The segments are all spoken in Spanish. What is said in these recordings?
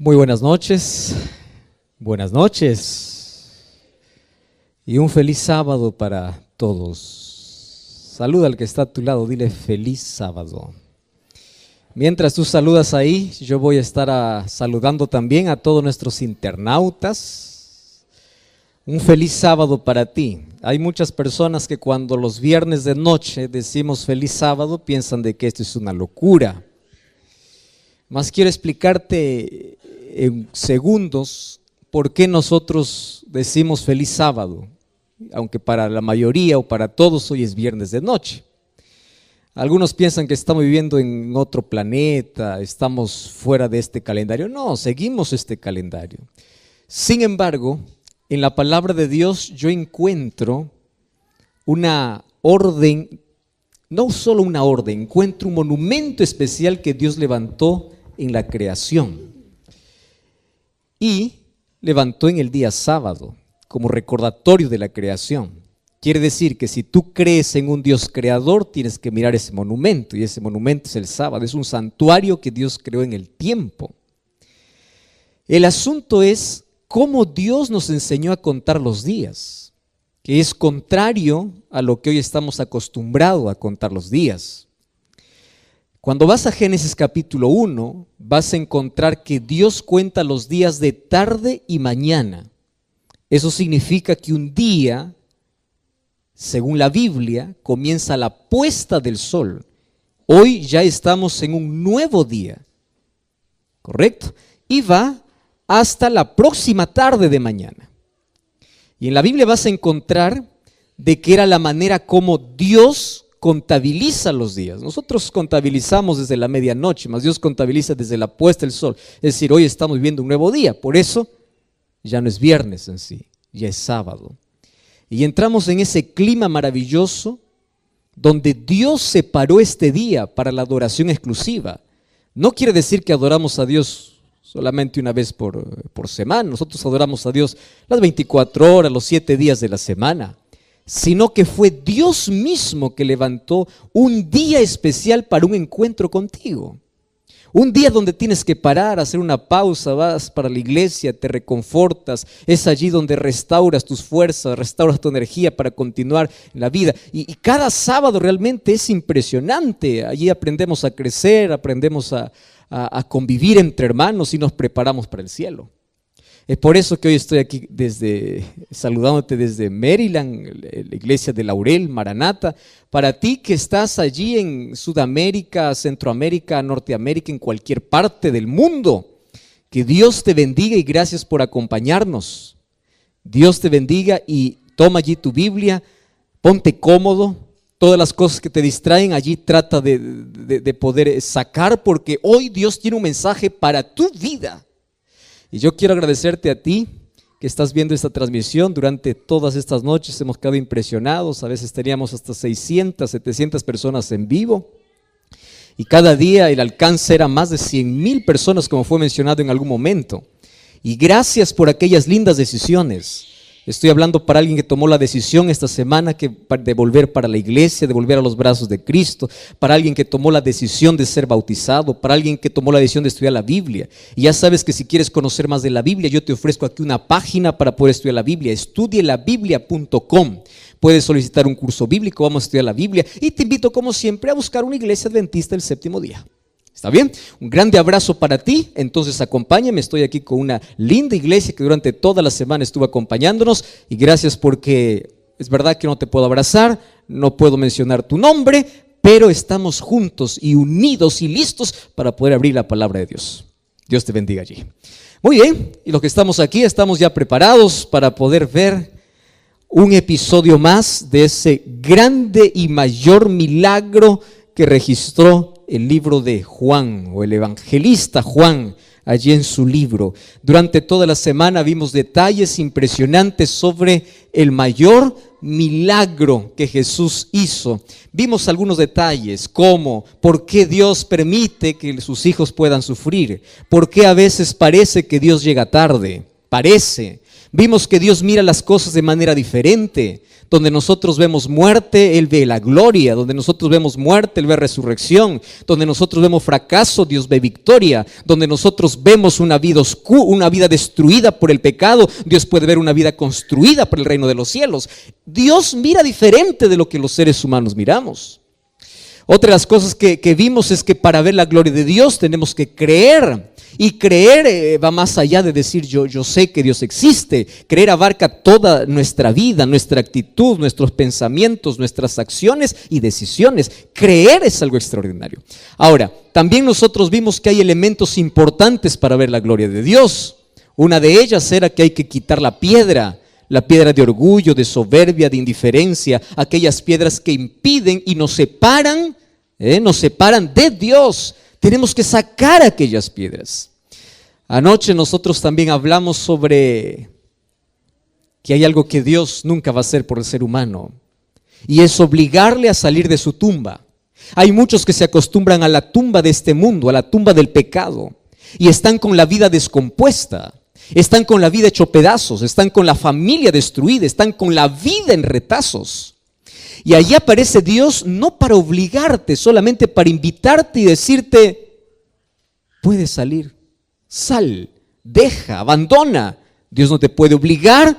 Muy buenas noches y un feliz sábado para todos. Saluda al que está a tu lado, dile feliz sábado. Mientras tú saludas ahí, yo voy a estar saludando también a todos nuestros internautas. Un feliz sábado para ti. Hay muchas personas que cuando los viernes de noche decimos feliz sábado piensan de que esto es una locura. Más quiero explicarte en segundos por qué nosotros decimos feliz sábado, aunque para la mayoría o para todos hoy es viernes de noche. Algunos piensan que estamos viviendo en otro planeta, estamos fuera de este calendario. No, seguimos este calendario. Sin embargo, en la palabra de Dios yo encuentro una orden, no solo una orden, encuentro un monumento especial que Dios levantó en la creación y levantó en el día sábado como recordatorio de la creación. Quiere decir que si tú crees en un Dios creador, tienes que mirar ese monumento, y ese monumento es el sábado, es un santuario que Dios creó en el tiempo. El asunto es cómo Dios nos enseñó a contar los días, que es contrario a lo que hoy estamos acostumbrados a contar los días. Cuando vas a Génesis capítulo 1, vas a encontrar que Dios cuenta los días de tarde y mañana. Eso significa que un día, según la Biblia, comienza la puesta del sol. Hoy ya estamos en un nuevo día, ¿correcto? Y va hasta la próxima tarde de mañana. Y en la Biblia vas a encontrar de que era la manera como Dios contabiliza los días. Nosotros contabilizamos desde la medianoche, mas Dios contabiliza desde la puesta del sol. Es decir, hoy estamos viviendo un nuevo día, por eso ya no es viernes en sí, ya es sábado. Y entramos en ese clima maravilloso donde Dios separó este día para la adoración exclusiva. No quiere decir que adoramos a Dios solamente una vez por semana. Nosotros adoramos a Dios las 24 horas, los 7 días de la semana, sino que fue Dios mismo que levantó un día especial para un encuentro contigo. Un día donde tienes que parar, hacer una pausa, vas para la iglesia, te reconfortas, es allí donde restauras tus fuerzas, restauras tu energía para continuar en la vida. Y cada sábado realmente es impresionante. Allí aprendemos a crecer, aprendemos a convivir entre hermanos y nos preparamos para el cielo. Es por eso que hoy estoy aquí saludándote desde Maryland, la iglesia de Laurel, Maranata. Para ti que estás allí en Sudamérica, Centroamérica, Norteamérica, en cualquier parte del mundo, que Dios te bendiga y gracias por acompañarnos. Dios te bendiga y toma allí tu Biblia, ponte cómodo. Todas las cosas que te distraen allí trata de poder sacar, porque hoy Dios tiene un mensaje para tu vida. Y yo quiero agradecerte a ti que estás viendo esta transmisión. Durante todas estas noches hemos quedado impresionados, a veces teníamos hasta 600, 700 personas en vivo. Y cada día el alcance era más de 100,000 personas, como fue mencionado en algún momento. Y gracias por aquellas lindas decisiones. Estoy hablando para alguien que tomó la decisión esta semana de volver para la iglesia, de volver a los brazos de Cristo, para alguien que tomó la decisión de ser bautizado, para alguien que tomó la decisión de estudiar la Biblia. Y ya sabes que si quieres conocer más de la Biblia, yo te ofrezco aquí una página para poder estudiar la Biblia, estudielabiblia.com. Puedes solicitar un curso bíblico, vamos a estudiar la Biblia y te invito como siempre a buscar una iglesia adventista del séptimo día. ¿Está bien? Un grande abrazo para ti. Entonces acompáñame, estoy aquí con una linda iglesia que durante toda la semana estuvo acompañándonos y gracias porque es verdad que no te puedo abrazar, no puedo mencionar tu nombre, pero estamos juntos y unidos y listos para poder abrir la palabra de Dios. Dios te bendiga allí. Muy bien, y los que estamos aquí estamos ya preparados para poder ver un episodio más de ese grande y mayor milagro que registró el libro de Juan o el evangelista Juan allí en su libro. Durante toda la semana vimos detalles impresionantes sobre el mayor milagro que Jesús hizo. Vimos algunos detalles como por qué Dios permite que sus hijos puedan sufrir, por qué a veces parece que Dios llega tarde, parece. Vimos que Dios mira las cosas de manera diferente. Donde nosotros vemos muerte, Él ve la gloria. Donde nosotros vemos muerte, Él ve resurrección. Donde nosotros vemos fracaso, Dios ve victoria. Donde nosotros vemos una vida oscura, una vida destruida por el pecado, Dios puede ver una vida construida por el reino de los cielos. Dios mira diferente de lo que los seres humanos miramos. Otra de las cosas que vimos es que para ver la gloria de Dios tenemos que creer. Y creer va más allá de decir yo sé que Dios existe. Creer abarca toda nuestra vida, nuestra actitud, nuestros pensamientos, nuestras acciones y decisiones. Creer es algo extraordinario. Ahora, también nosotros vimos que hay elementos importantes para ver la gloria de Dios. Una de ellas era que hay que quitar la piedra de orgullo, de soberbia, de indiferencia, aquellas piedras que impiden y nos separan de Dios. Tenemos que sacar aquellas piedras. Anoche nosotros también hablamos sobre que hay algo que Dios nunca va a hacer por el ser humano, y es obligarle a salir de su tumba. Hay muchos que se acostumbran a la tumba de este mundo, a la tumba del pecado, y están con la vida descompuesta, están con la vida hecho pedazos, están con la familia destruida, están con la vida en retazos. Y allí aparece Dios no para obligarte, solamente para invitarte y decirte: puedes salir, sal, deja, abandona. Dios no te puede obligar,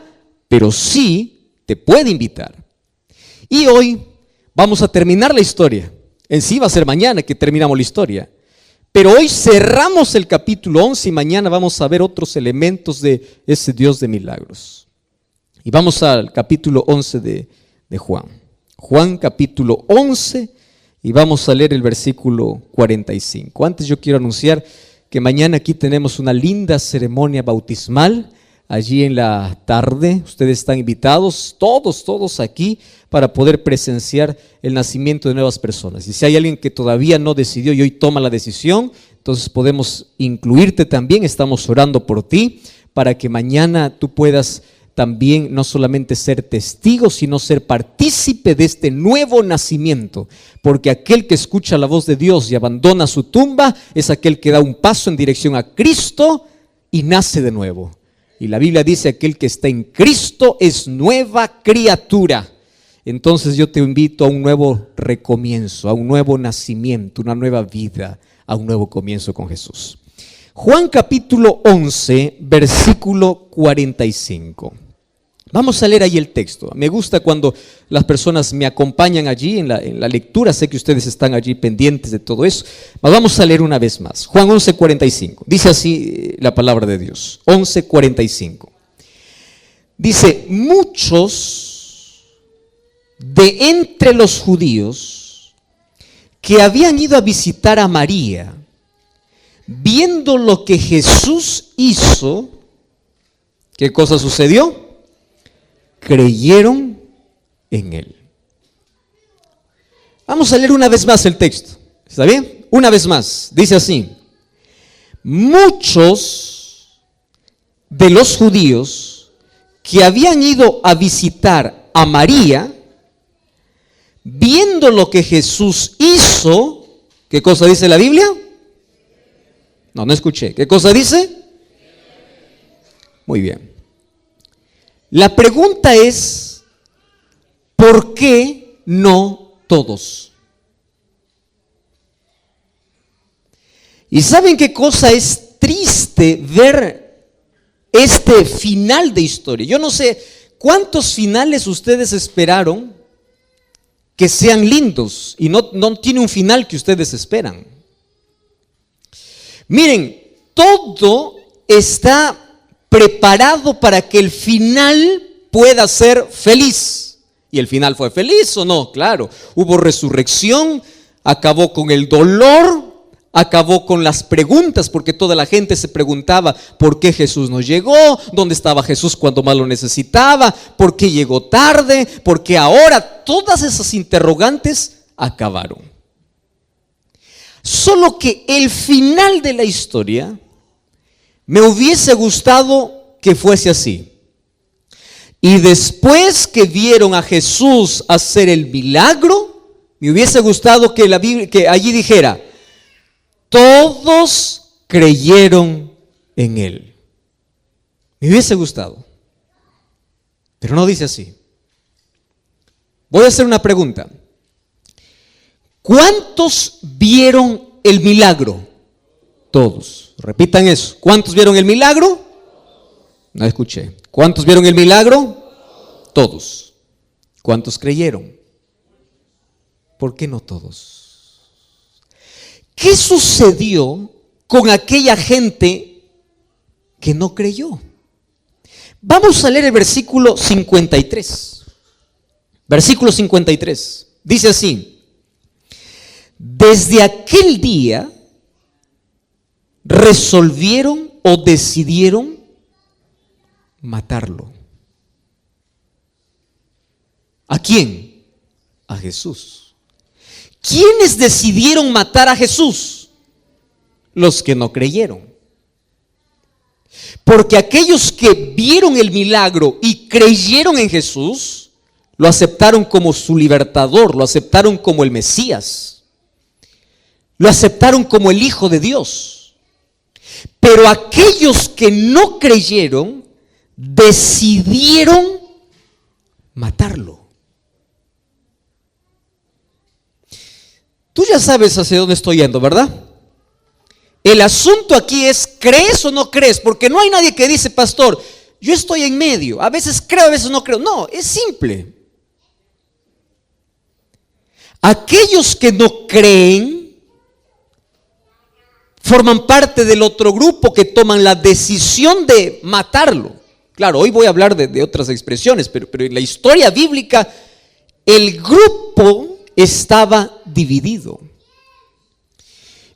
pero sí te puede invitar. Y hoy vamos a terminar la historia. En sí va a ser mañana que terminamos la historia. Pero hoy cerramos el capítulo 11 y mañana vamos a ver otros elementos de ese Dios de milagros. Y vamos al capítulo 11 de Juan. Juan capítulo 11 y vamos a leer el versículo 45. Antes yo quiero anunciar que mañana aquí tenemos una linda ceremonia bautismal. Allí en la tarde, ustedes están invitados, todos aquí, para poder presenciar el nacimiento de nuevas personas. Y si hay alguien que todavía no decidió y hoy toma la decisión, entonces podemos incluirte también. Estamos orando por ti para que mañana tú puedas también no solamente ser testigo, sino ser partícipe de este nuevo nacimiento. Porque aquel que escucha la voz de Dios y abandona su tumba es aquel que da un paso en dirección a Cristo y nace de nuevo. Y la Biblia dice: aquel que está en Cristo es nueva criatura. Entonces yo te invito a un nuevo recomienzo, a un nuevo nacimiento, una nueva vida, a un nuevo comienzo con Jesús. Juan capítulo 11, versículo 45. Vamos a leer ahí el texto. Me gusta cuando las personas me acompañan allí en la lectura. Sé que ustedes están allí pendientes de todo eso. Mas vamos a leer una vez más. Juan 11, 45. Dice así la palabra de Dios. 11, 45. Dice: muchos de entre los judíos que habían ido a visitar a María, viendo lo que Jesús hizo, ¿qué cosa sucedió? Creyeron en Él. Vamos a leer una vez más el texto. ¿Está bien? Una vez más. Dice así: muchos de los judíos que habían ido a visitar a María, viendo lo que Jesús hizo, ¿qué cosa dice la Biblia? No escuché. ¿Qué cosa dice? Muy bien. La pregunta es: ¿por qué no todos? ¿Y saben qué cosa es triste ver este final de historia? Yo no sé cuántos finales ustedes esperaron que sean lindos y no tiene un final que ustedes esperan. Miren, todo está preparado para que el final pueda ser feliz. ¿Y el final fue feliz o no? Claro, hubo resurrección, acabó con el dolor, acabó con las preguntas, porque toda la gente se preguntaba: ¿por qué Jesús no llegó? ¿Dónde estaba Jesús cuando más lo necesitaba? ¿Por qué llegó tarde? ¿Por qué ahora? Todas esas interrogantes acabaron. Solo que el final de la historia me hubiese gustado que fuese así. Y después que vieron a Jesús hacer el milagro, me hubiese gustado que la Biblia, que allí dijera: todos creyeron en Él. Me hubiese gustado. Pero no dice así. Voy a hacer una pregunta. ¿Cuántos vieron el milagro? Todos. Repitan eso. ¿Cuántos vieron el milagro? No escuché. ¿Cuántos vieron el milagro? Todos. ¿Cuántos creyeron? ¿Por qué no todos? ¿Qué sucedió con aquella gente que no creyó? Vamos a leer el versículo 53. Versículo 53. Dice así: desde aquel día resolvieron o decidieron matarlo. ¿A quién? A Jesús. ¿Quiénes decidieron matar a Jesús? Los que no creyeron. Porque aquellos que vieron el milagro y creyeron en Jesús, lo aceptaron como su libertador, lo aceptaron como el Mesías, lo aceptaron como el Hijo de Dios. Pero aquellos que no creyeron, decidieron matarlo. Tú ya sabes hacia dónde estoy yendo, ¿verdad? El asunto aquí es, ¿crees o no crees? Porque no hay nadie que dice, pastor, yo estoy en medio, a veces creo, a veces no creo. No, es simple. Aquellos que no creen forman parte del otro grupo que toman la decisión de matarlo. Claro, hoy voy a hablar de otras expresiones, pero en la historia bíblica el grupo estaba dividido.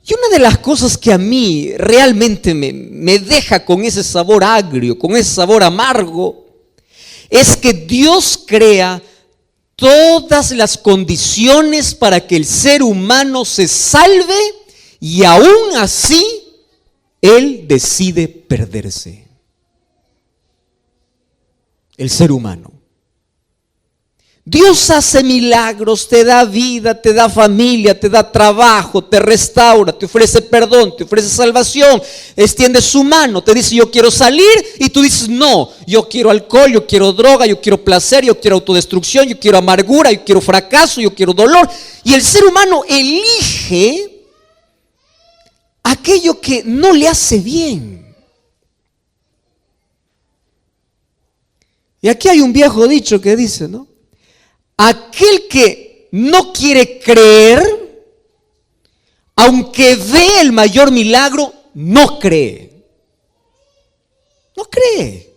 Y una de las cosas que a mí realmente me deja con ese sabor agrio, con ese sabor amargo, es que Dios crea todas las condiciones para que el ser humano se salve y aún así Él decide perderse. El ser humano. Dios hace milagros, te da vida, te da familia, te da trabajo, te restaura, te ofrece perdón, te ofrece salvación, extiende su mano, te dice yo quiero salir y tú dices no, yo quiero alcohol, yo quiero droga, yo quiero placer, yo quiero autodestrucción, yo quiero amargura, yo quiero fracaso, yo quiero dolor. Y el ser humano elige aquello que no le hace bien. Y aquí hay un viejo dicho que dice, ¿no? Aquel que no quiere creer, aunque ve el mayor milagro, no cree. No cree.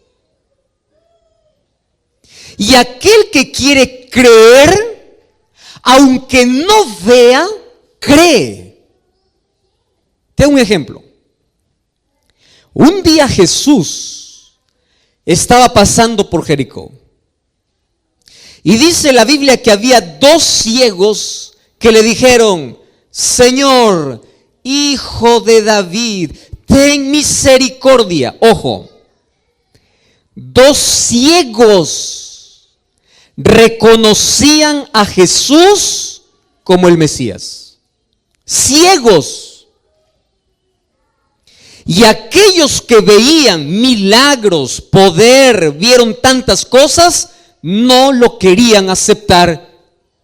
Y aquel que quiere creer, aunque no vea, cree. Te doy un ejemplo. Un día Jesús estaba pasando por Jericó. Y dice la Biblia que había dos ciegos que le dijeron, Señor, Hijo de David, ten misericordia. Ojo, dos ciegos reconocían a Jesús como el Mesías. Ciegos. Y aquellos que veían milagros, poder, vieron tantas cosas, no lo querían aceptar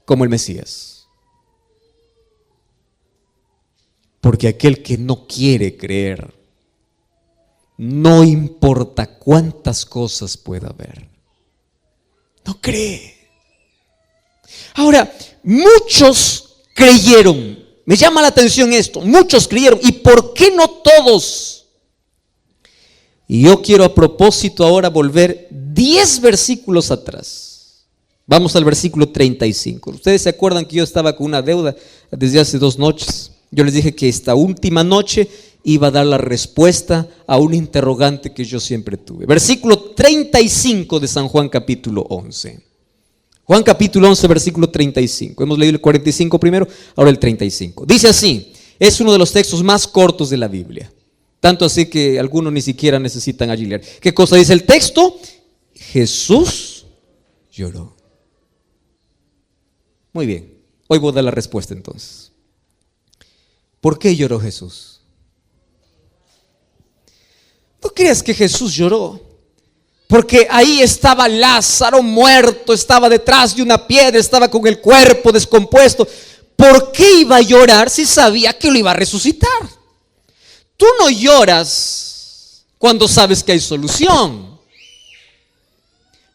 como el Mesías. Porque aquel que no quiere creer, no importa cuántas cosas pueda haber, no cree. Ahora, muchos creyeron. Me llama la atención esto. Muchos creyeron. ¿Y por qué no todos? Y yo quiero a propósito ahora volver 10 versículos atrás. Vamos al versículo 35. Ustedes se acuerdan que yo estaba con una deuda desde hace 2 noches. Yo les dije que esta última noche iba a dar la respuesta a un interrogante que yo siempre tuve. Versículo 35 de San Juan capítulo 11. Juan capítulo 11, versículo 35. Hemos leído el 45 primero, ahora el 35. Dice así, es uno de los textos más cortos de la Biblia. Tanto así que algunos ni siquiera necesitan allí leer. ¿Qué cosa dice el texto? Jesús lloró. Muy bien, hoy voy a dar la respuesta entonces. ¿Por qué lloró Jesús? ¿No creas que Jesús lloró Porque ahí estaba Lázaro muerto, estaba detrás de una piedra, estaba con el cuerpo descompuesto. ¿Por qué iba a llorar si sabía que lo iba a resucitar? Tú no lloras cuando sabes que hay solución.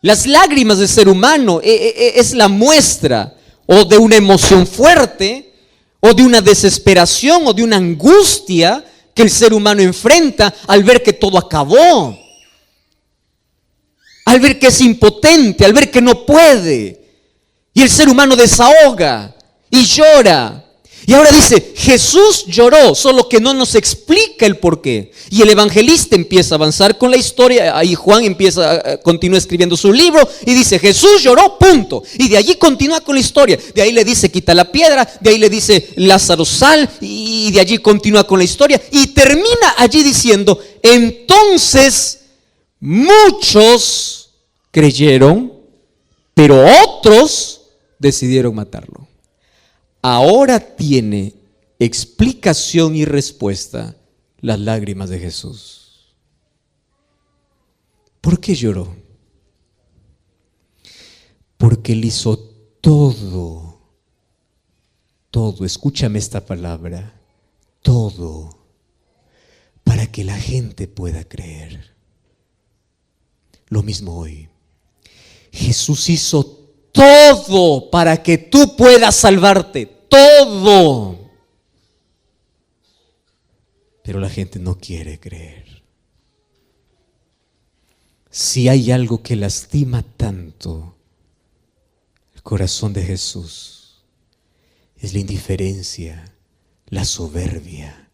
Las lágrimas del ser humano es la muestra o de una emoción fuerte, o de una desesperación, o de una angustia que el ser humano enfrenta al ver que todo acabó, al ver que es impotente, al ver que no puede. Y el ser humano desahoga y llora. Y ahora dice, Jesús lloró, solo que no nos explica el por qué. Y el evangelista empieza a avanzar con la historia. Ahí Juan continúa escribiendo su libro y dice, Jesús lloró, punto. Y de allí continúa con la historia. De ahí le dice, quita la piedra. De ahí le dice, Lázaro, sal. Y de allí continúa con la historia. Y termina allí diciendo, entonces muchos creyeron, pero otros decidieron matarlo. Ahora tiene explicación y respuesta las lágrimas de Jesús. ¿Por qué lloró? Porque él hizo todo, escúchame esta palabra, todo, para que la gente pueda creer. Lo mismo hoy. Jesús hizo todo para que tú puedas salvarte, todo. Pero la gente no quiere creer. Si hay algo que lastima tanto el corazón de Jesús, es la indiferencia, la soberbia,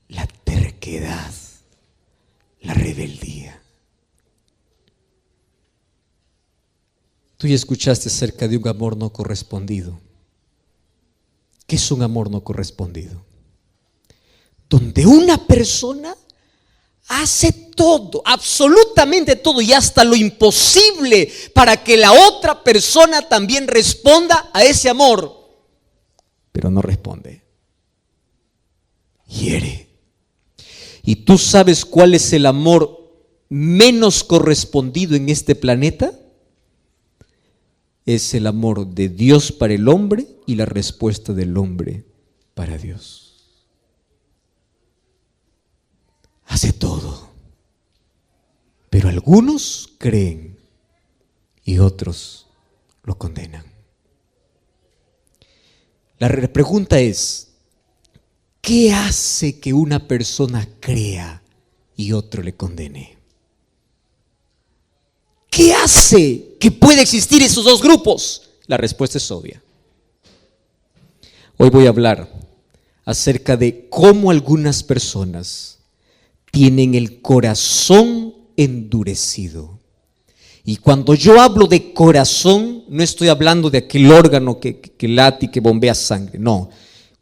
la terquedad, la rebeldía. Tú ya escuchaste acerca de un amor no correspondido. ¿Qué es un amor no correspondido? Donde una persona hace todo, absolutamente todo, y hasta lo imposible para que la otra persona también responda a ese amor, pero no responde. Hiere. ¿Y tú sabes cuál es el amor menos correspondido en este planeta? Es el amor de Dios para el hombre y la respuesta del hombre para Dios. Hace todo, pero algunos creen y otros lo condenan. La pregunta es, ¿qué hace que una persona crea y otro le condene? ¿Qué hace que pueda existir esos dos grupos? La respuesta es obvia. Hoy voy a hablar acerca de cómo algunas personas tienen el corazón endurecido. Y cuando yo hablo de corazón, no estoy hablando de aquel órgano que late y que bombea sangre, no.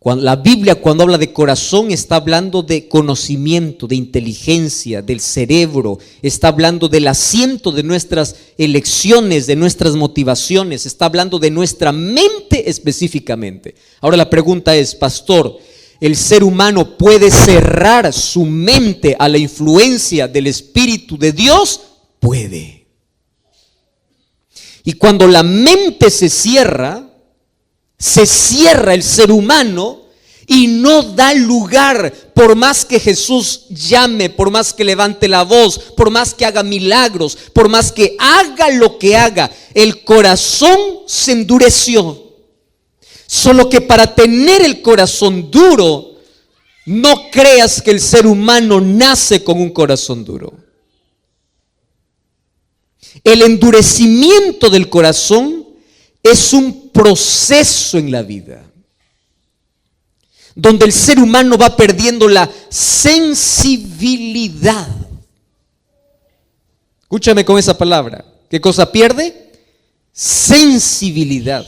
La Biblia, cuando habla de corazón, está hablando de conocimiento, de inteligencia, del cerebro, está hablando del asiento de nuestras elecciones, de nuestras motivaciones, está hablando de nuestra mente específicamente. Ahora la pregunta es, pastor, ¿el ser humano puede cerrar su mente a la influencia del Espíritu de Dios? Puede. Y cuando la mente se cierra el ser humano y no da lugar, por más que Jesús llame, por más que levante la voz, por más que haga milagros, por más que haga lo que haga, el corazón se endureció. Solo que para tener el corazón duro, no creas que el ser humano nace con un corazón duro. El endurecimiento del corazón es un proceso en la vida, donde el ser humano va perdiendo la sensibilidad. Escúchame con esa palabra. ¿Qué cosa pierde? Sensibilidad.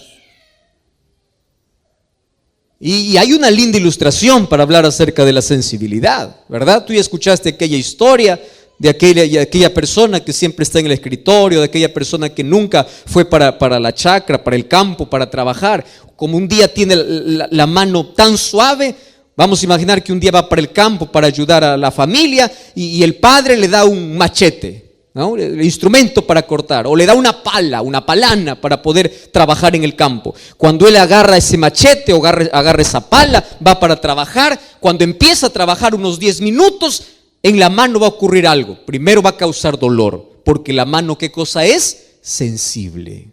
Y hay una linda ilustración para hablar acerca de la sensibilidad, ¿verdad? Tú ya escuchaste aquella historia de aquella persona que siempre está en el escritorio, de aquella persona que nunca fue para la chacra, para el campo, para trabajar. Como un día tiene la mano tan suave, vamos a imaginar que un día va para el campo para ayudar a la familia y el padre le da un machete ¿no? El instrumento para cortar, o le da una pala, una palana para poder trabajar en el campo. Cuando él agarra ese machete o agarra esa pala, va para trabajar. Cuando empieza a trabajar unos 10 minutos, en la mano va a ocurrir algo. Primero va a causar dolor, porque la mano, ¿qué cosa es? Sensible.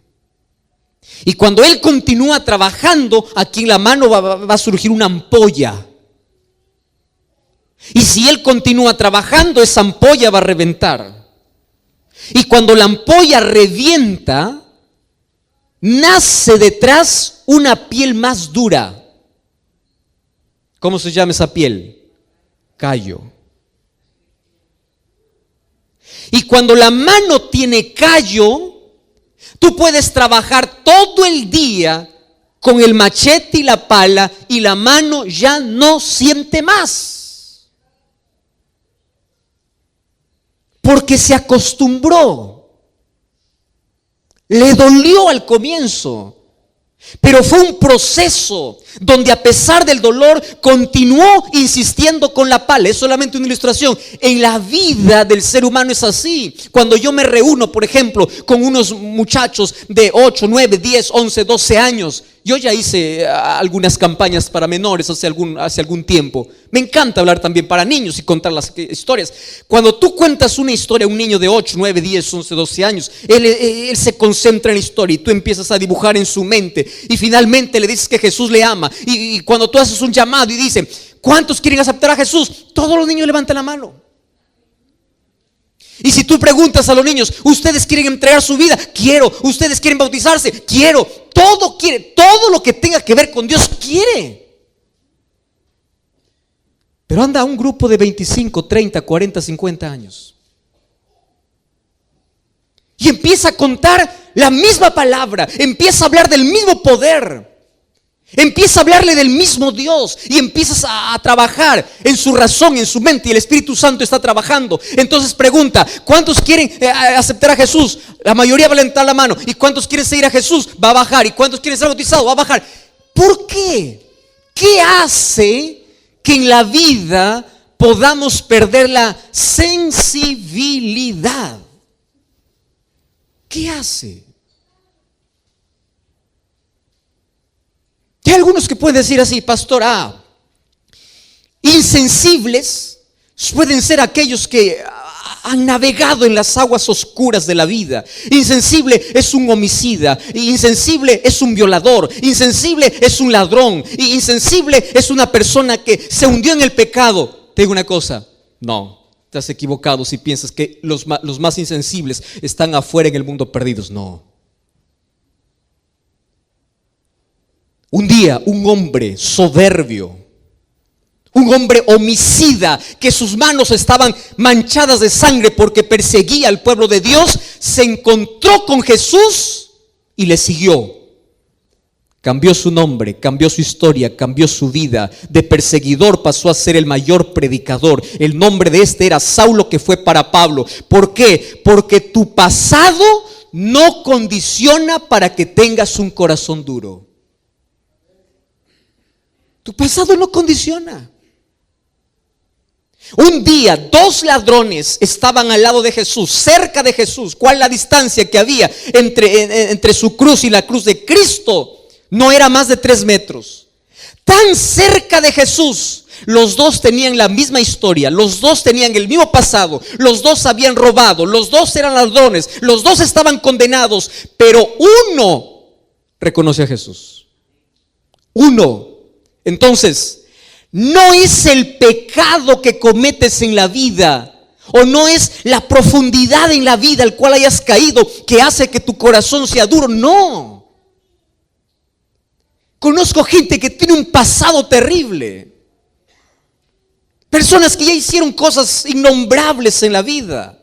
Y cuando él continúa trabajando, aquí en la mano va a surgir una ampolla. Y si él continúa trabajando, esa ampolla va a reventar. Y cuando la ampolla revienta, nace detrás una piel más dura. ¿Cómo se llama esa piel? Callo. Y cuando la mano tiene callo, tú puedes trabajar todo el día con el machete y la pala y la mano ya no siente más. Porque se acostumbró. Le dolió al comienzo, pero fue un proceso donde a pesar del dolor continuó insistiendo con la pala. Es solamente una ilustración. En la vida del ser humano es así. Cuando yo me reúno, por ejemplo, con unos muchachos de 8, 9, 10, 11, 12 años. Yo ya hice algunas campañas para menores hace algún tiempo. Me encanta hablar también para niños y contar las historias. Cuando tú cuentas una historia a un niño de 8, 9, 10, 11, 12 años, él se concentra en la historia y tú empiezas a dibujar en su mente. Y finalmente le dices que Jesús le ama. Y cuando tú haces un llamado y dicen, ¿cuántos quieren aceptar a Jesús? Todos los niños levantan la mano. Y si tú preguntas a los niños, ¿ustedes quieren entregar su vida? Quiero. ¿Ustedes quieren bautizarse? Quiero. Todo quiere, todo lo que tenga que ver con Dios quiere. Pero anda un grupo de 25, 30, 40, 50 años y empieza a contar la misma palabra, empieza a hablar del mismo poder, empieza a hablarle del mismo Dios y empiezas a trabajar en su razón, en su mente, y el Espíritu Santo está trabajando. Entonces pregunta, ¿cuántos quieren aceptar a Jesús? La mayoría va a levantar la mano. ¿Y cuántos quieren seguir a Jesús? Va a bajar. ¿Y cuántos quieren ser bautizados? Va a bajar. ¿Por qué? ¿Qué hace que en la vida podamos perder la sensibilidad? ¿Qué hace? Hay algunos que pueden decir así, pastor, insensibles pueden ser aquellos que han navegado en las aguas oscuras de la vida. Insensible es un homicida, insensible es un violador, insensible es un ladrón, insensible es una persona que se hundió en el pecado. Te digo una cosa, no, estás equivocado si piensas que los más insensibles están afuera en el mundo perdidos. No. Un día un hombre soberbio, un hombre homicida, que sus manos estaban manchadas de sangre porque perseguía al pueblo de Dios, se encontró con Jesús y le siguió. Cambió su nombre, cambió su historia, cambió su vida. De perseguidor pasó a ser el mayor predicador. El nombre de este era Saulo, que fue para Pablo. ¿Por qué? Porque tu pasado no condiciona para que tengas un corazón duro. Tu pasado no condiciona. Un día 2 ladrones estaban al lado de Jesús, cerca de Jesús. ¿Cuál es la distancia que había entre su cruz y la cruz de Cristo? No era más de 3 metros. Tan cerca de Jesús. Los dos tenían la misma historia, los dos tenían el mismo pasado, los dos habían robado, los dos eran ladrones, los dos estaban condenados, pero uno reconoce a Jesús. Uno. Entonces, no es el pecado que cometes en la vida, o no es la profundidad en la vida al cual hayas caído que hace que tu corazón sea duro. No. Conozco gente que tiene un pasado terrible, personas que ya hicieron cosas innombrables en la vida,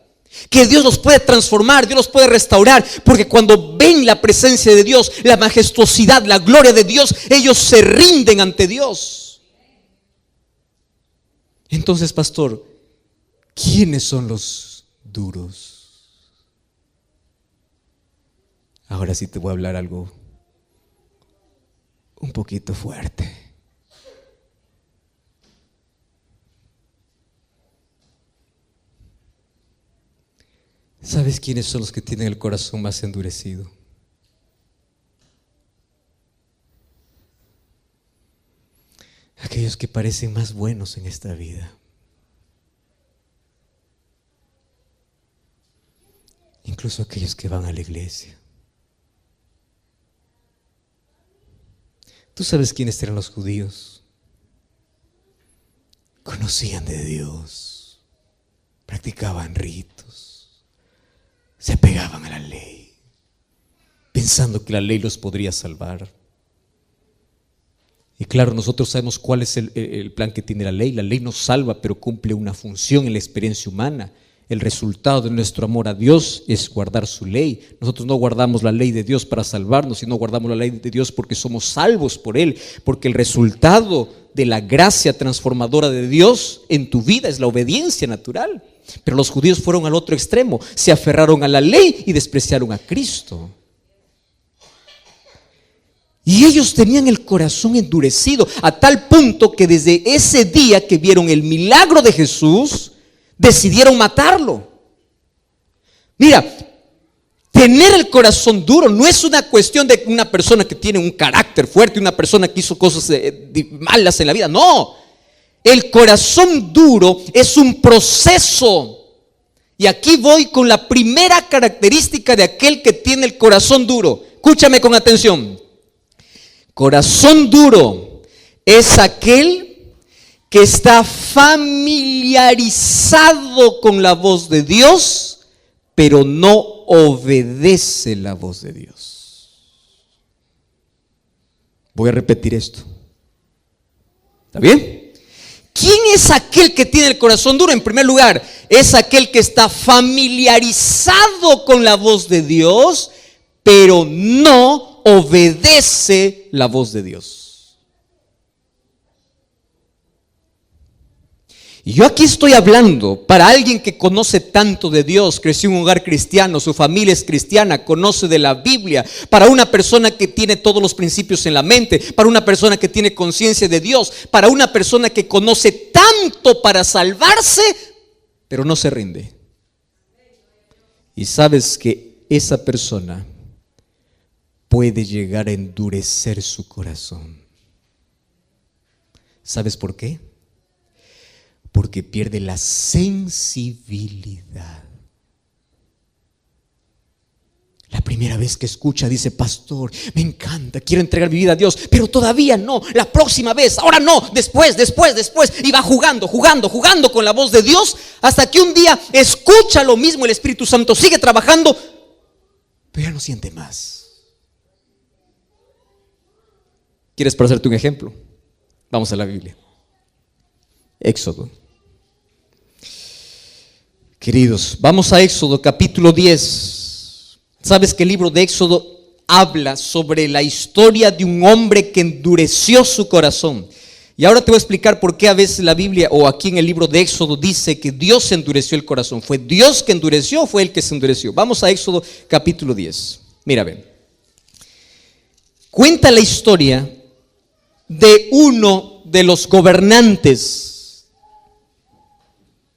que Dios los puede transformar, Dios los puede restaurar, porque cuando ven la presencia de Dios, la majestuosidad, la gloria de Dios, ellos se rinden ante Dios. Entonces, pastor, ¿quiénes son los duros? Ahora sí te voy a hablar algo un poquito fuerte. ¿Sabes quiénes son los que tienen el corazón más endurecido? Aquellos que parecen más buenos en esta vida. Incluso aquellos que van a la iglesia. ¿Tú sabes quiénes eran los judíos? Conocían de Dios, practicaban ritos, se apegaban a la ley, pensando que la ley los podría salvar. Y claro, nosotros sabemos cuál es el plan que tiene la ley. La ley nos salva, pero cumple una función en la experiencia humana. El resultado de nuestro amor a Dios es guardar su ley. Nosotros no guardamos la ley de Dios para salvarnos, sino guardamos la ley de Dios porque somos salvos por Él, porque el resultado de la gracia transformadora de Dios en tu vida es la obediencia natural. Pero los judíos fueron al otro extremo, se aferraron a la ley y despreciaron a Cristo. Y ellos tenían el corazón endurecido a tal punto que desde ese día que vieron el milagro de Jesús, decidieron matarlo. Mira, tener el corazón duro no es una cuestión de una persona que tiene un carácter fuerte, una persona que hizo cosas malas en la vida. No, el corazón duro es un proceso. Y aquí voy con la primera característica de aquel que tiene el corazón duro. Escúchame con atención. Corazón duro es aquel que está familiarizado con la voz de Dios, pero no obedece la voz de Dios. Voy a repetir esto. ¿Está bien? ¿Quién es aquel que tiene el corazón duro? En primer lugar, es aquel que está familiarizado con la voz de Dios, pero no obedece la voz de Dios. Y yo aquí estoy hablando para alguien que conoce tanto de Dios, creció en un hogar cristiano, su familia es cristiana, conoce de la Biblia, para una persona que tiene todos los principios en la mente, para una persona que tiene conciencia de Dios, para una persona que conoce tanto para salvarse, pero no se rinde. Y sabes que esa persona puede llegar a endurecer su corazón. ¿Sabes por qué? Porque pierde la sensibilidad. La primera vez que escucha dice: pastor, me encanta, quiero entregar mi vida a Dios, pero todavía no, la próxima vez, ahora no, después, y va jugando con la voz de Dios, hasta que un día escucha lo mismo, el Espíritu Santo sigue trabajando, pero ya no siente más. ¿Quieres para hacerte un ejemplo? Vamos a la Biblia. Éxodo. Queridos, vamos a Éxodo capítulo 10. ¿Sabes que el libro de Éxodo habla sobre la historia de un hombre que endureció su corazón? Y ahora te voy a explicar por qué a veces la Biblia o aquí en el libro de Éxodo dice que Dios endureció el corazón. ¿Fue Dios que endureció o fue Él que se endureció? Vamos a Éxodo capítulo 10. Mira, ven. Cuenta la historia de uno de los gobernantes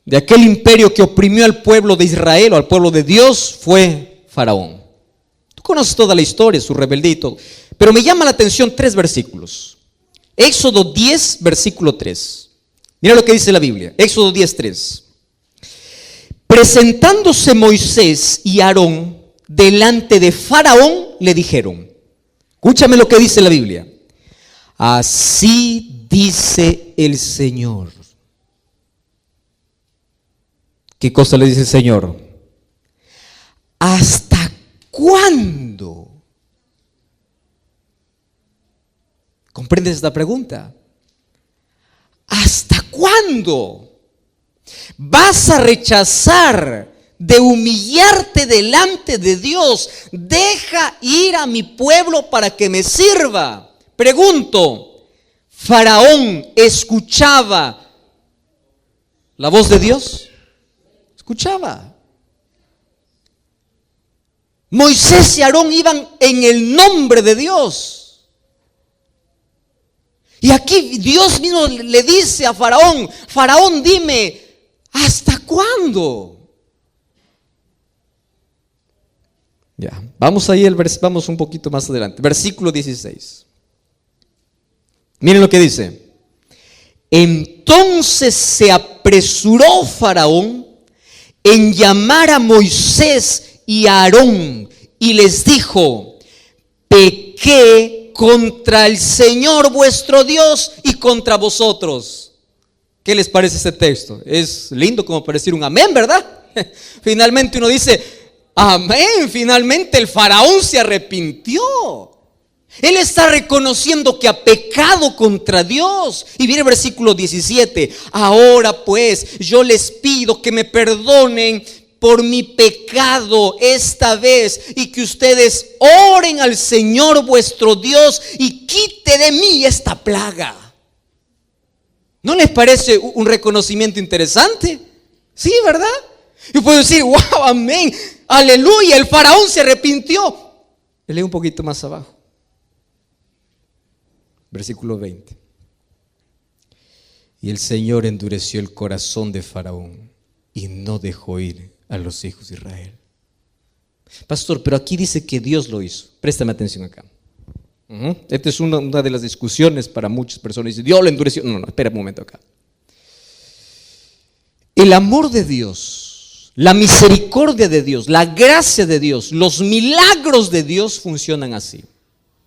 de aquel imperio que oprimió al pueblo de Israel o al pueblo de Dios. Fue Faraón. Tú conoces toda la historia, su rebeldía y todo, pero me llama la atención 3 versículos. Éxodo 10 versículo 3. Mira lo que dice la Biblia. Éxodo 10, 3. Presentándose Moisés y Aarón delante de Faraón, le dijeron, escúchame lo que dice la Biblia: así dice el Señor. ¿Qué cosa le dice el Señor? ¿Hasta cuándo? ¿Comprendes esta pregunta? ¿Hasta cuándo vas a rechazar de humillarte delante de Dios? Deja ir a mi pueblo para que me sirva. Pregunto, ¿Faraón escuchaba la voz de Dios? Escuchaba. Moisés y Aarón iban en el nombre de Dios. Y aquí Dios mismo le dice a Faraón: Faraón, dime, ¿hasta cuándo? Ya, vamos ahí, vamos un poquito más adelante. Versículo 16. Miren lo que dice. Entonces se apresuró Faraón en llamar a Moisés y a Aarón y les dijo: pequé contra el Señor vuestro Dios y contra vosotros. ¿Qué les parece este texto? Es lindo como para decir un amén, ¿verdad? Finalmente uno dice amén, finalmente el faraón se arrepintió. Él está reconociendo que ha pecado contra Dios. Y viene el versículo 17. Ahora pues yo les pido que me perdonen por mi pecado esta vez, y que ustedes oren al Señor vuestro Dios y quite de mí esta plaga. ¿No les parece un reconocimiento interesante? Sí, ¿verdad? Y puedo decir, wow, amén, aleluya, el faraón se arrepintió. Le leo un poquito más abajo. Versículo 20. Y el Señor endureció el corazón de Faraón y no dejó ir a los hijos de Israel. Pastor, pero aquí dice que Dios lo hizo. Préstame atención acá. Esta es una de las discusiones para muchas personas. Dice, Dios lo endureció. No, espera un momento acá. El amor de Dios, la misericordia de Dios, la gracia de Dios, los milagros de Dios funcionan así.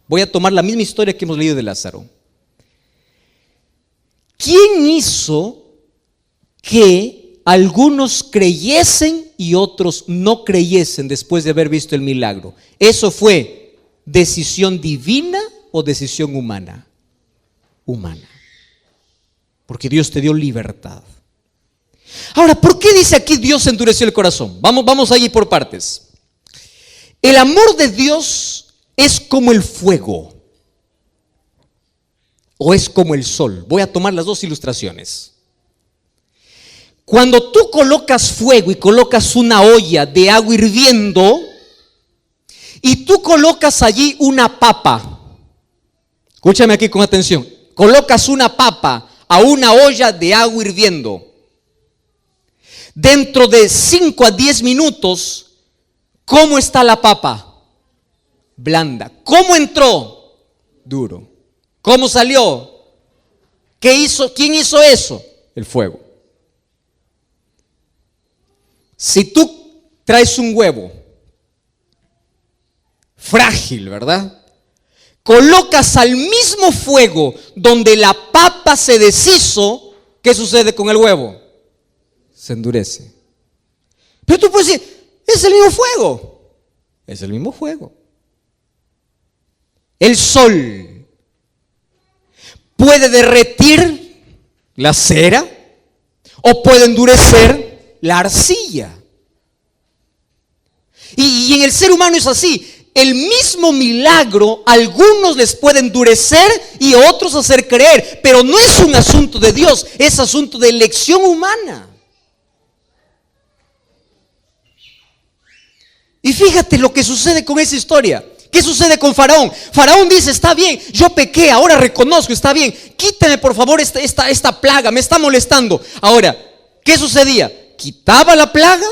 Voy a tomar la misma historia que hemos leído de Lázaro. ¿Quién hizo que algunos creyesen y otros no creyesen después de haber visto el milagro? ¿Eso fue decisión divina o decisión humana? Humana. Porque Dios te dio libertad. Ahora, ¿por qué dice aquí Dios endureció el corazón? Vamos allí por partes. El amor de Dios es como el fuego o es como el sol. Voy a tomar las dos ilustraciones. Cuando tú colocas fuego y colocas una olla de agua hirviendo y tú colocas allí una papa, escúchame aquí con atención, colocas una papa a una olla de agua hirviendo, dentro de 5 a 10 minutos, ¿cómo está la papa? Blanda. ¿Cómo entró? Duro. ¿Cómo salió? ¿Qué hizo? ¿Quién hizo eso? El fuego. Si tú traes un huevo frágil, ¿verdad? Colocas al mismo fuego donde la papa se deshizo, ¿qué sucede con el huevo? Se endurece. Pero tú puedes decir, es el mismo fuego. Es el mismo fuego. El sol puede derretir la cera o puede endurecer la arcilla. Y en el ser humano es así. El mismo milagro, algunos les puede endurecer y otros hacer creer, pero no es un asunto de Dios, es asunto de elección humana. Y fíjate lo que sucede con esa historia. ¿Qué sucede con Faraón? Faraón dice, está bien, yo pequé, ahora reconozco, está bien, quítame por favor esta plaga, me está molestando. Ahora, ¿qué sucedía? Quitaba la plaga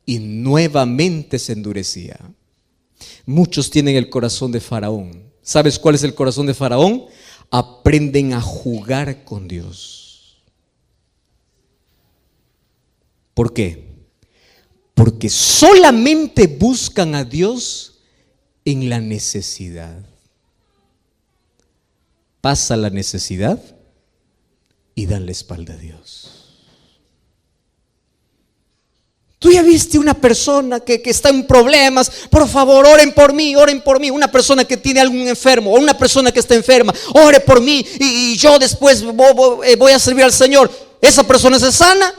y nuevamente se endurecía. Muchos tienen el corazón de Faraón. ¿Sabes cuál es el corazón de Faraón? Aprenden a jugar con Dios. ¿Por qué? Porque solamente buscan a Dios en la necesidad. Pasa la necesidad y dan la espalda a Dios. Tú ya viste una persona que está en problemas, por favor oren por mí, una persona que tiene algún enfermo o una persona que está enferma, ore por mí y yo después voy a servir al Señor. Esa persona se sana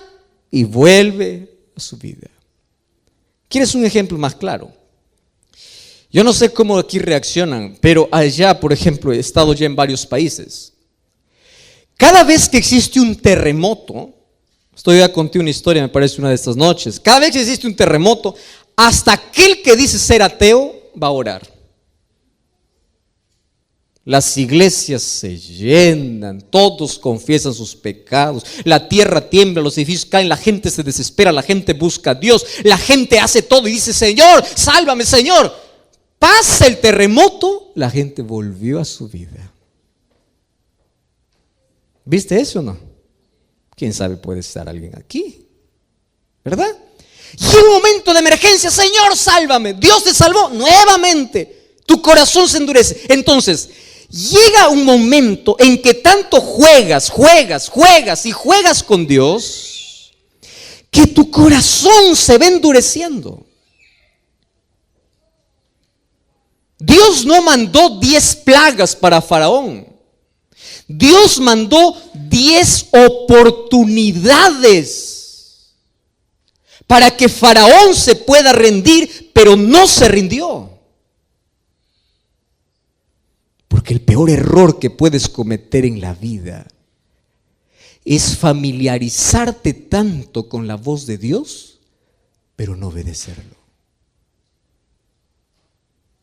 y vuelve a su vida. ¿Quieres un ejemplo más claro? Yo no sé cómo aquí reaccionan, pero allá, por ejemplo, he estado ya en varios países. Cada vez que existe un terremoto, estoy a contar una historia, me parece una de estas noches. Cada vez que existe un terremoto, hasta aquel que dice ser ateo va a orar. Las iglesias se llenan, todos confiesan sus pecados, la tierra tiembla, los edificios caen, la gente se desespera, la gente busca a Dios, la gente hace todo y dice: Señor, sálvame, Señor. Pasa el terremoto, la gente volvió a su vida. ¿Viste eso o no? ¿Quién sabe? Puede estar alguien aquí, ¿verdad? Y en un momento de emergencia: Señor, sálvame. Dios te salvó nuevamente. Tu corazón se endurece. Entonces, llega un momento en que tanto juegas con Dios, que tu corazón se va endureciendo. Dios no mandó 10 plagas para Faraón. Dios mandó 10 oportunidades para que Faraón se pueda rendir, pero no se rindió. Porque el peor error que puedes cometer en la vida es familiarizarte tanto con la voz de Dios, pero no obedecerlo.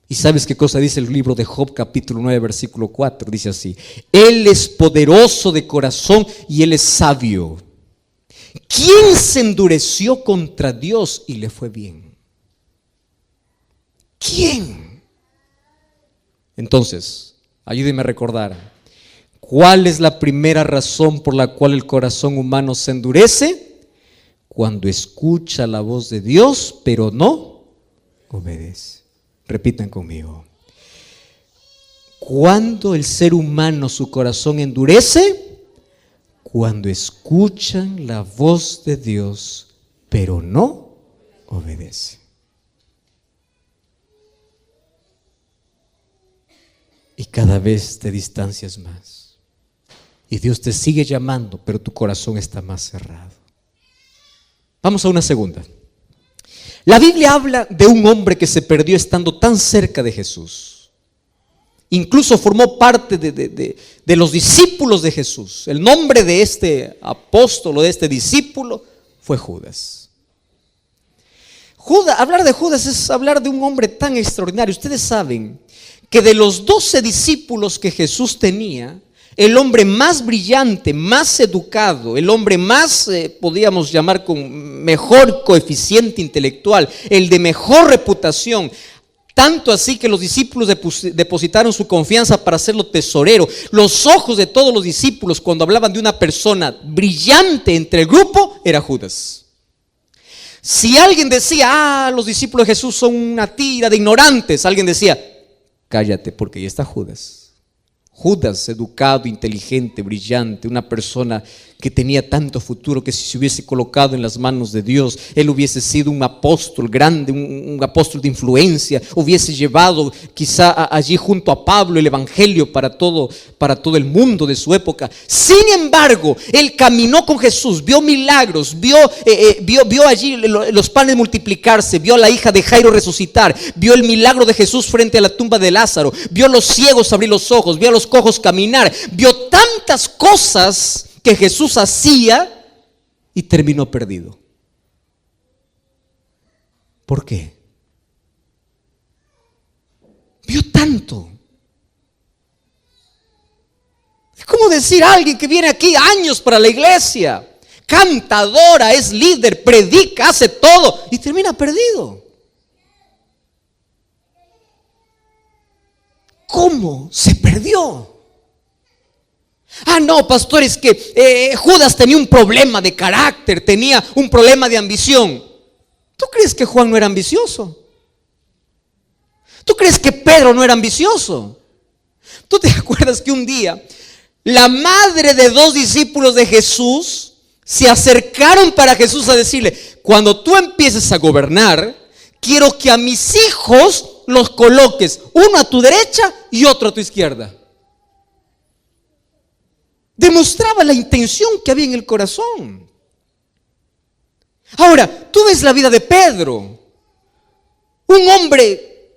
¿Y sabes qué cosa dice el libro de Job, capítulo 9, versículo 4? Dice así: Él es poderoso de corazón y Él es sabio. ¿Quién se endureció contra Dios y le fue bien? ¿Quién? Entonces, ayúdeme a recordar, ¿cuál es la primera razón por la cual el corazón humano se endurece? Cuando escucha la voz de Dios, pero no obedece. Repitan conmigo. ¿Cuándo el ser humano su corazón endurece? Cuando escuchan la voz de Dios, pero no obedece. Y cada vez te distancias más. Y Dios te sigue llamando, pero tu corazón está más cerrado. Vamos a una segunda. La Biblia habla de un hombre que se perdió estando tan cerca de Jesús. Incluso formó parte de los discípulos de Jesús. El nombre de este apóstol o de este discípulo fue Judas. Hablar de Judas es hablar de un hombre tan extraordinario. Ustedes saben que de los 12 discípulos que Jesús tenía, el hombre más brillante, más educado, el hombre más, podríamos llamar con mejor coeficiente intelectual, el de mejor reputación, tanto así que los discípulos depositaron su confianza para hacerlo tesorero. Los ojos de todos los discípulos cuando hablaban de una persona brillante entre el grupo era Judas. Si alguien decía: los discípulos de Jesús son una tira de ignorantes, alguien decía: cállate, porque ahí está Judas. Judas, educado, inteligente, brillante, una persona que tenía tanto futuro que si se hubiese colocado en las manos de Dios, él hubiese sido un apóstol grande, un apóstol de influencia, hubiese llevado quizá allí junto a Pablo el evangelio para todo el mundo de su época. Sin embargo, él caminó con Jesús, vio milagros, vio allí los panes multiplicarse, vio a la hija de Jairo resucitar, vio el milagro de Jesús frente a la tumba de Lázaro, vio a los ciegos abrir los ojos, vio a los cojos caminar, vio tantas cosas que Jesús hacía y terminó perdido. ¿Por qué? Vio tanto. Es como decir a alguien que viene aquí años para la iglesia, cantadora, es líder, predica, hace todo y termina perdido. ¿Cómo se perdió? No, pastor, es que Judas tenía un problema de carácter, tenía un problema de ambición. ¿Tú crees que Juan no era ambicioso? ¿Tú crees que Pedro no era ambicioso? ¿Tú te acuerdas que un día la madre de 2 discípulos de Jesús se acercaron para Jesús a decirle: cuando tú empieces a gobernar, quiero que a mis hijos los coloques, uno a tu derecha y otro a tu izquierda? Demostraba la intención que había en el corazón. Ahora, tú ves la vida de Pedro, un hombre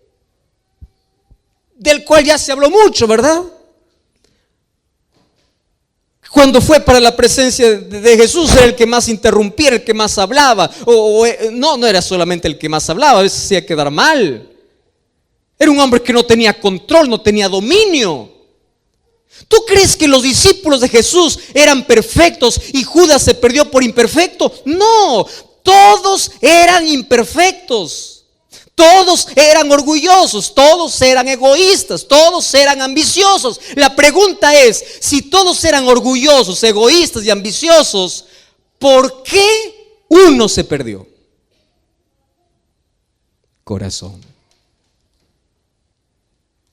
del cual ya se habló mucho, ¿verdad? Cuando fue para la presencia de Jesús era el que más interrumpía, el que más hablaba. No era solamente el que más hablaba, a veces hacía quedar mal. Era un hombre que no tenía control, no tenía dominio. ¿Tú crees que los discípulos de Jesús eran perfectos y Judas se perdió por imperfecto? No, todos eran imperfectos. Todos eran orgullosos, todos eran egoístas, todos eran ambiciosos. La pregunta es, si todos eran orgullosos, egoístas y ambiciosos, ¿por qué uno se perdió? Corazón.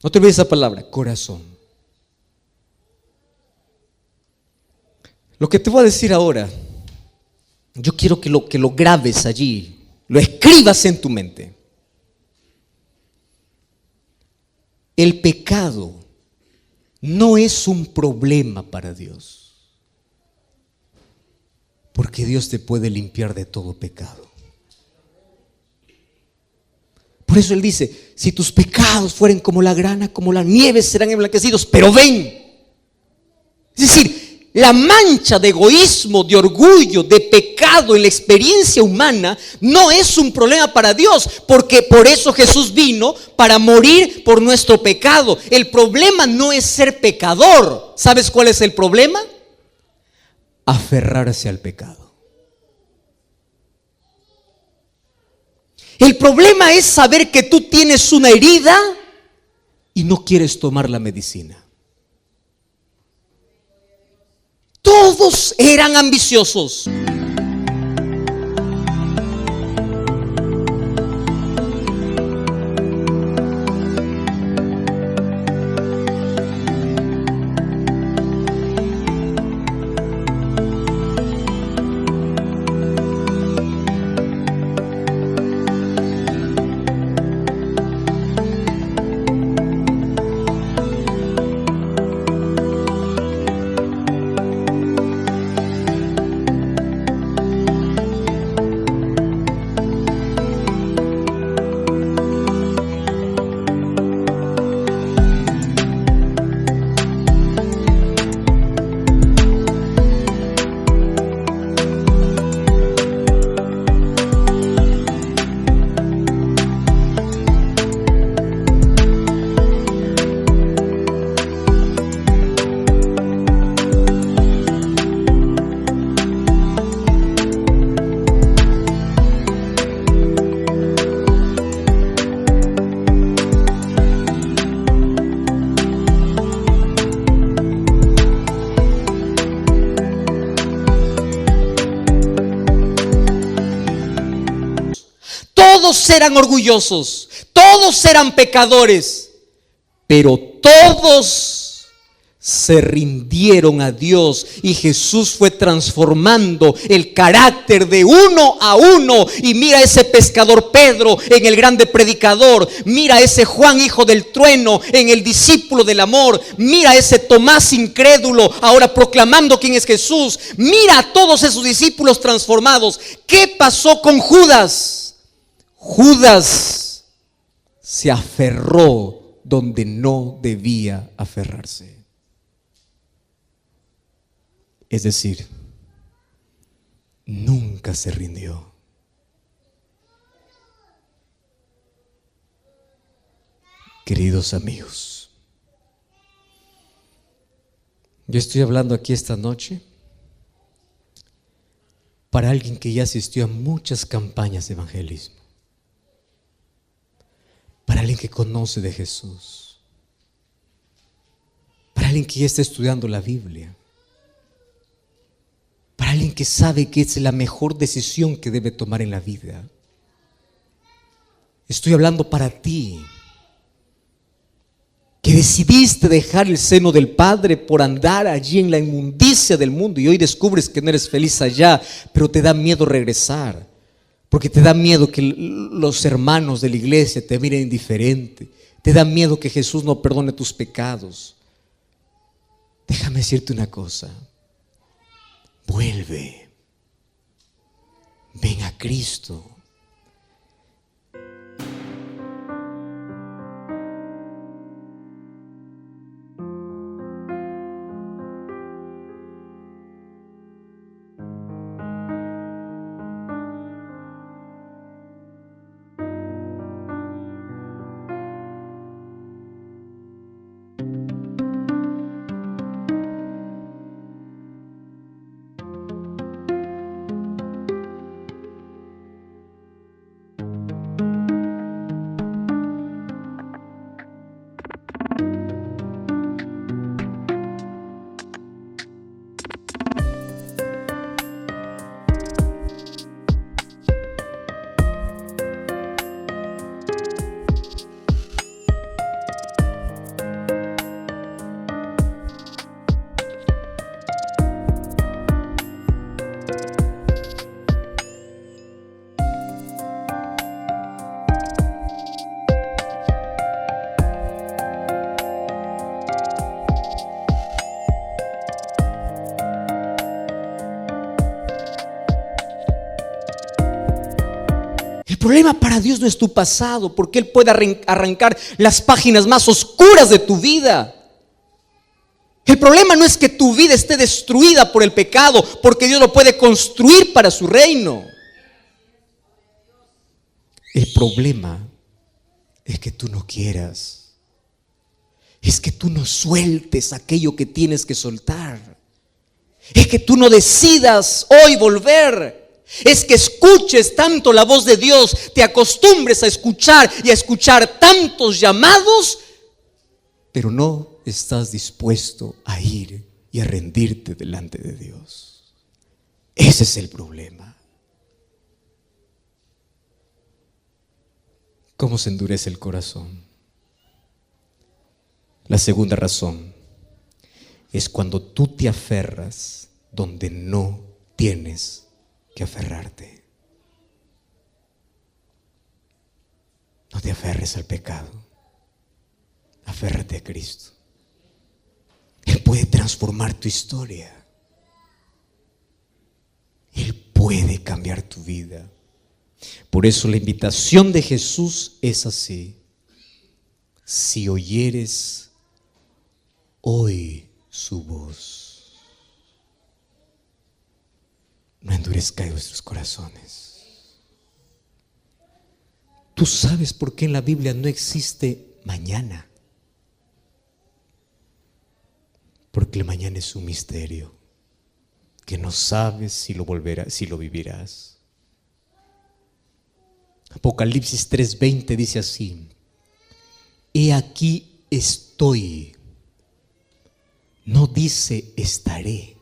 No te olvides esa palabra, corazón. Lo que te voy a decir ahora, yo quiero que lo grabes allí, lo escribas en tu mente. El pecado no es un problema para Dios, porque Dios te puede limpiar de todo pecado. Por eso Él dice, si tus pecados fueren como la grana, como la nieve, serán emblanquecidos, pero ven. Es decir, la mancha de egoísmo, de orgullo, de pecado en la experiencia humana no es un problema para Dios, porque por eso Jesús vino, para morir por nuestro pecado. El problema no es ser pecador. ¿Sabes cuál es el problema? Aferrarse al pecado. El problema es saber que tú tienes una herida y no quieres tomar la medicina. Todos eran ambiciosos. Todos eran orgullosos, todos eran pecadores, pero todos se rindieron a Dios y Jesús fue transformando el carácter de uno a uno. Y mira ese pescador Pedro en el grande predicador, mira ese Juan hijo del trueno en el discípulo del amor, mira ese Tomás incrédulo ahora proclamando quién es Jesús, mira a todos esos discípulos transformados. ¿Qué pasó con Judas? Judas se aferró donde no debía aferrarse. Es decir, nunca se rindió. Queridos amigos, yo estoy hablando aquí esta noche para alguien que ya asistió a muchas campañas de evangelismo, para alguien que conoce de Jesús, para alguien que ya está estudiando la Biblia, para alguien que sabe que es la mejor decisión que debe tomar en la vida. Estoy hablando para ti, que decidiste dejar el seno del Padre por andar allí en la inmundicia del mundo y hoy descubres que no eres feliz allá, pero te da miedo regresar. Porque te da miedo que los hermanos de la iglesia te miren indiferente. Te da miedo que Jesús no perdone tus pecados. Déjame decirte una cosa. Vuelve. Ven a Cristo. El problema para Dios no es tu pasado, porque Él puede arrancar las páginas más oscuras de tu vida. El problema no es que tu vida esté destruida por el pecado, porque Dios lo puede construir para su reino. El problema es que tú no quieras, es que tú no sueltes aquello que tienes que soltar, es que tú no decidas hoy volver. Es que escuches tanto la voz de Dios, te acostumbres a escuchar y a escuchar tantos llamados, pero no estás dispuesto a ir y a rendirte delante de Dios. Ese es el problema. ¿Cómo se endurece el corazón? La segunda razón es cuando tú te aferras donde no tienes que aferrarte. No te aferres al pecado, aférrate a Cristo. Él puede transformar tu historia. Él puede cambiar tu vida. Por eso la invitación de Jesús es así: si oyeres hoy su voz, no endurezcáis vuestros corazones. ¿Tú sabes por qué en la Biblia no existe mañana? Porque el mañana es un misterio que no sabes si lo vivirás. Apocalipsis 3:20 dice así: he aquí estoy. No dice estaré.